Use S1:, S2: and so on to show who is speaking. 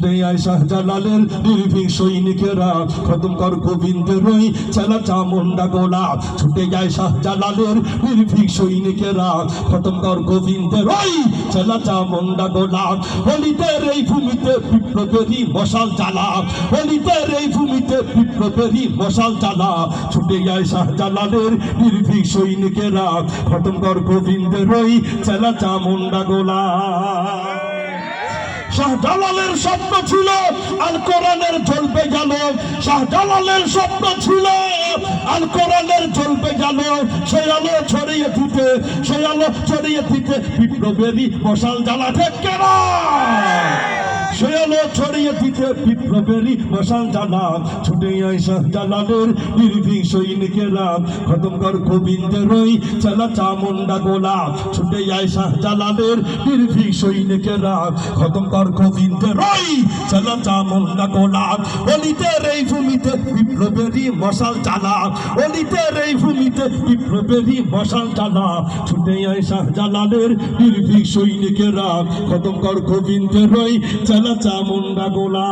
S1: ছুটে আয় শাহজালালের নির্ভীক সৈনিকেরা, খতম কর গোবিন্দের ওই চেলা চামুন্ডা গোলা। ছুটে যায় শাহজালালের নির্ভীক সৈনিকেরা, খতম কর গোবিন্দের ওই চেলা চামুন্ডা গোলা। অলিতের এই ভূমিতে বিপ্লবেরই মশাল জ্বালা, অলিতের এই ভূমিতে বিপ্লবেরই মশাল জ্বালা। ছুটে যায় শাহজালালের নির্ভীক সৈনিকেরা, খতম কর গোবিন্দের ওই চেলা চামুন্ডা গোলা। শাহজালালের স্বপ্ন ছিল আল কোরআনের জ্বলবে গেল, শাহজালালের স্বপ্ন ছিল আল কোরআনের জ্বলবে গেল। সেই আলো ছড়িয়ে দিতে, সেই আলো ছড়িয়ে দিতে বিপ্লবেরই মশাল জ্বালা। ঠিক কেনা? সেই আলো ছড়িয়ে দিতে বিপ্লবেরই মশাল জ্বালা। ছুটে আয় শাহজালালের নির্ভীক সৈনিকেরা, খতম কর গোবিন্দের ওই চেলা চামুন্ডা গোলা। ছুটে আয় শাহজালালের নির্ভীক সৈনিকেরা, খতম কর গোবিন্দের ওই চেলা চামুন্ডা গোলা। অলিতের এই ভূমিতে বিপ্লবেরই মশাল জ্বালা, অলিতের এই ভূমিতে বিপ্লবেরই মশাল জ্বালা। ছুটে আয় শাহজালালের নির্ভীক সৈনিকেরা, খতম কর গোবিন্দের ওই চেলা চামুন্ডা গোলা।